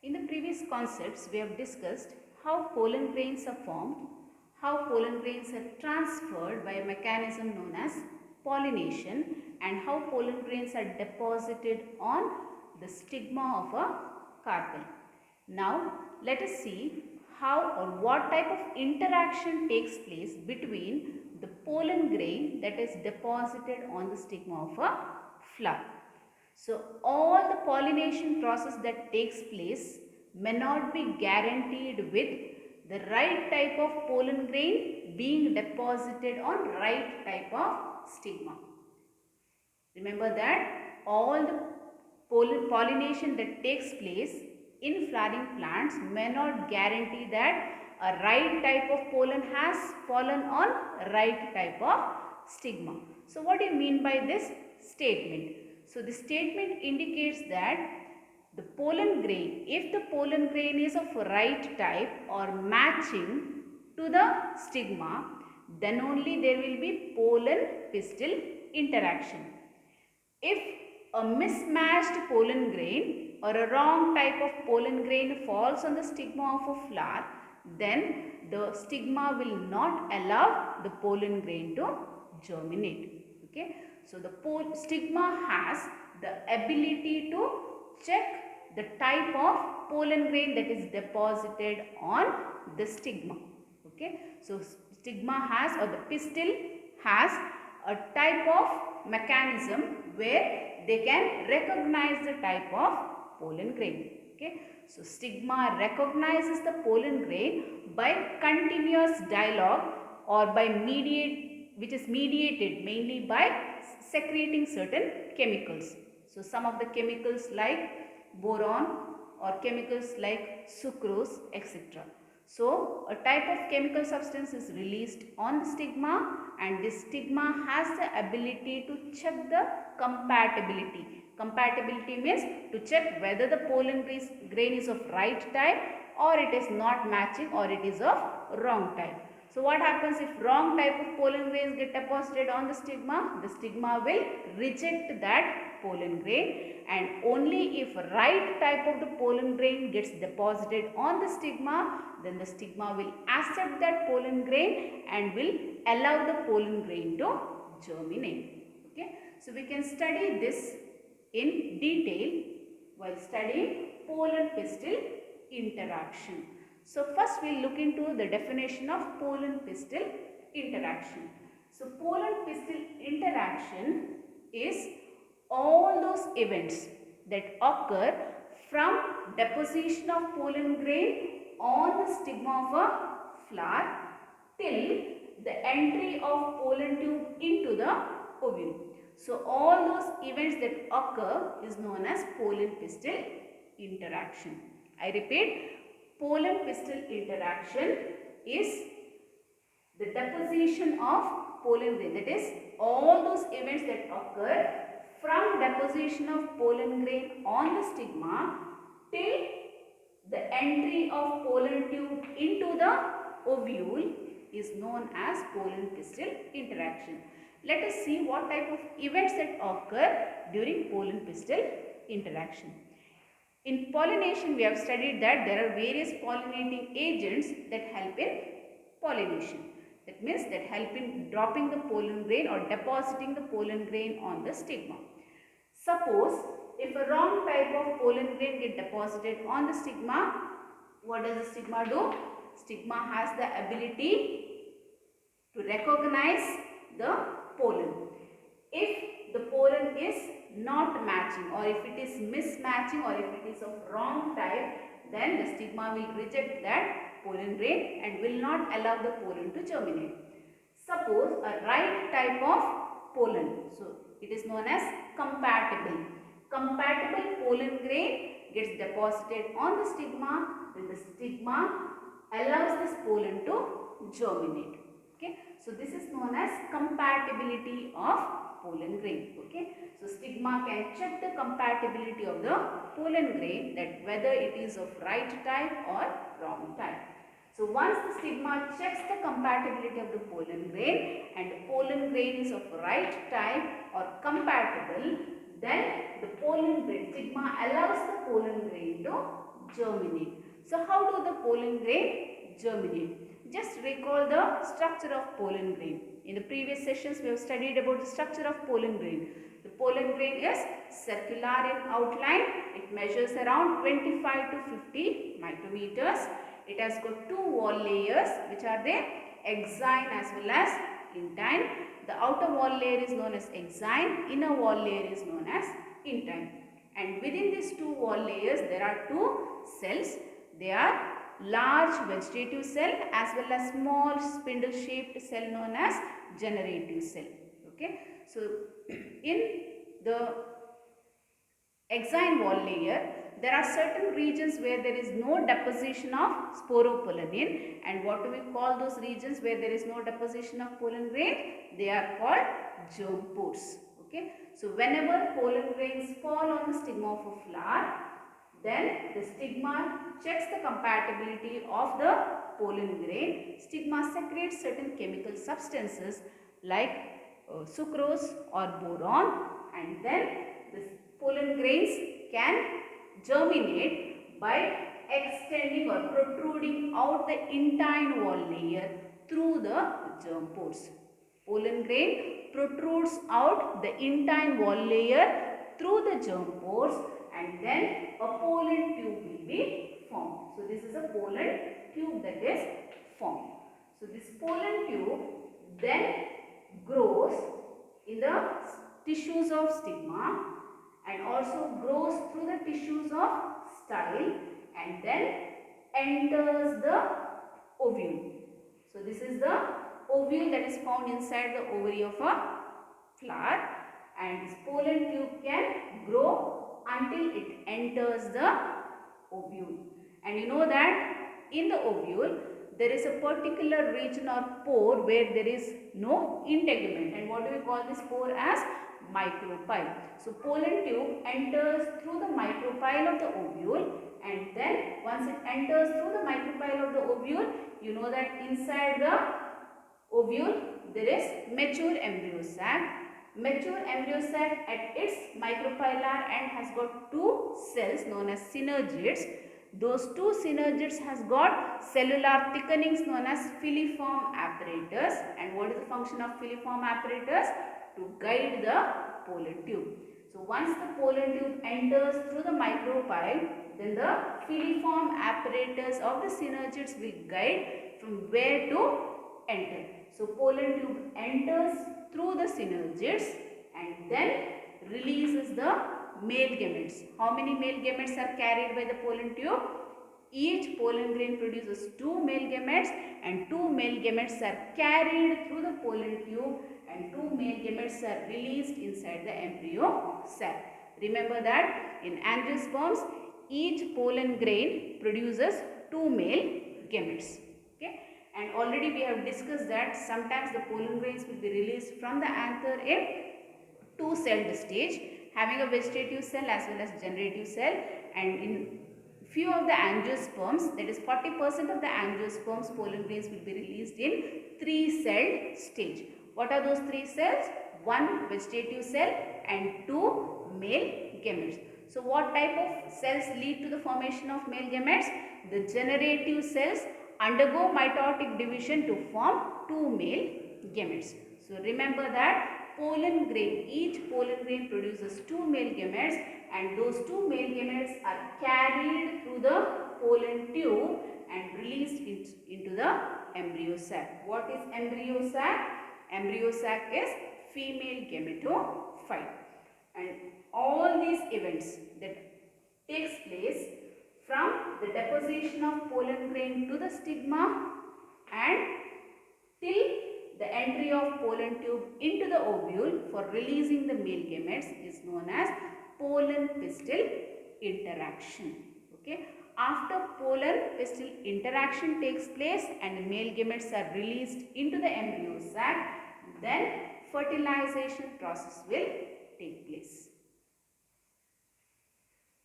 In the previous concepts, we have discussed how pollen grains are formed, how pollen grains are transferred by a mechanism known as pollination, and how pollen grains are deposited on the stigma of a carpel. Now, let us see how or what type of interaction takes place between the pollen grain that is deposited on the stigma of a flower. So, all the pollination process that takes place may not be guaranteed with the right type of pollen grain being deposited on right type of stigma. Remember that all the pollination that takes place in flowering plants may not guarantee that a right type of pollen has fallen on right type of stigma. So, what do you mean by this statement? So, the statement indicates that the pollen grain, if the pollen grain is of right type or matching to the stigma, then only there will be pollen pistil interaction. If a mismatched pollen grain or a wrong type of pollen grain falls on the stigma of a flower, then the stigma will not allow the pollen grain to germinate. Okay. So, the stigma has the ability to check the type of pollen grain that is deposited on the stigma. Okay. So, stigma has or the pistil has a type of mechanism where they can recognize the type of pollen grain. Okay. So, stigma recognizes the pollen grain by continuous dialogue or by which is mediated mainly by secreting certain chemicals. So, some of the chemicals like boron or chemicals like sucrose, etc. So, a type of chemical substance is released on the stigma, and this stigma has the ability to check the compatibility. Compatibility means to check whether the pollen grain is of right type or it is not matching or it is of wrong type. So, what happens if wrong type of pollen grains get deposited on the stigma? The stigma will reject that pollen grain, and only if right type of the pollen grain gets deposited on the stigma, then the stigma will accept that pollen grain and will allow the pollen grain to germinate. Okay. So, we can study this in detail while studying pollen pistil interaction. So, first we will look into the definition of pollen pistil interaction. So, pollen pistil interaction is all those events that occur from deposition of pollen grain on the stigma of a flower till the entry of pollen tube into the ovule. So, all those events that occur is known as pollen pistil interaction. I repeat, pollen pistil interaction is the deposition of pollen grain, that is all those events that occur from deposition of pollen grain on the stigma till the entry of pollen tube into the ovule is known as pollen pistil interaction. Let us see what type of events that occur during pollen pistil interaction. In pollination, we have studied that there are various pollinating agents that help in pollination. That means that help in dropping the pollen grain or depositing the pollen grain on the stigma. Suppose if a wrong type of pollen grain get deposited on the stigma, what does the stigma do? Stigma has the ability to recognize the pollen. If the pollen is not matching or if it is mismatching or if it is of wrong type, then the stigma will reject that pollen grain and will not allow the pollen to germinate. Suppose a right type of pollen, so it is known as compatible. Compatible pollen grain gets deposited on the stigma, then the stigma allows this pollen to germinate. Okay, so this is known as compatibility of pollen grain. Okay, so stigma can check the compatibility of the pollen grain, that whether it is of right type or wrong type. So once the stigma checks the compatibility of the pollen grain and the pollen grain is of right type or compatible, then the pollen grain stigma allows the pollen grain to germinate. So how do the pollen grain germinate? Just recall the structure of pollen grain. In the previous sessions we have studied about the structure of pollen grain. The pollen grain is circular in outline. It measures around 25 to 50 micrometers. It has got two wall layers, which are the exine as well as intine. The outer wall layer is known as exine, inner wall layer is known as intine. And within these two wall layers there are two cells. They are large vegetative cell as well as small spindle shaped cell known as generative cell. Okay. So in the exine wall layer, there are certain regions where there is no deposition of sporopollenin, and what do we call those regions where there is no deposition of pollen grain? They are called germ pores. Okay. So whenever pollen grains fall on the stigma of a flower, then the stigma checks the compatibility of the pollen grain. Stigma secretes certain chemical substances like sucrose or boron, and then the pollen grains can germinate by extending or protruding out the intine wall layer through the germ pores. Pollen grain protrudes out the intine wall layer through the germ pores, and then a pollen tube will be formed. So this is a pollen tube that is formed. So this pollen tube then grows in the tissues of stigma and also grows through the tissues of style and then enters the ovule. So this is the ovule that is found inside the ovary of a flower, and this pollen tube can grow until it enters the ovule. And you know that in the ovule there is a particular region or pore where there is no integument, and what do we call this pore as? Micropyle. So pollen tube enters through the micropyle of the ovule, and then once it enters through the micropyle of the ovule, you know that inside the ovule there is mature embryo sac. Mature embryo sac at its micropylar end has got two cells known as synergids. Those two synergids has got cellular thickenings known as filiform apparatus. And what is the function of filiform apparatus? To guide the pollen tube. So once the pollen tube enters through the micropyle, then the filiform apparatus of the synergids will guide from where to enter. So pollen tube enters through the synergids and then releases the male gametes. How many male gametes are carried by the pollen tube? Each pollen grain produces two male gametes, and two male gametes are carried through the pollen tube and two male gametes are released inside the embryo sac. Remember that in angiosperms, each pollen grain produces two male gametes. Okay? And already we have discussed that sometimes the pollen grains will be released from the anther in two-celled stage, having a vegetative cell as well as generative cell, and in few of the angiosperms, that is 40% of the angiosperms, pollen grains will be released in three-celled stage. What are those three cells? One vegetative cell and two male gametes. So what type of cells lead to the formation of male gametes? The generative cells undergo mitotic division to form two male gametes. So remember that pollen grain, each pollen grain produces two male gametes, and those two male gametes are carried through the pollen tube and released into the embryo sac. What is embryo sac? Embryo sac is female gametophyte. And all these events that takes place from the deposition of pollen grain to the stigma and till the entry of pollen tube into the ovule for releasing the male gametes is known as pollen pistil interaction. Okay. After pollen pistil interaction takes place and the male gametes are released into the embryo sac, then fertilization process will take place.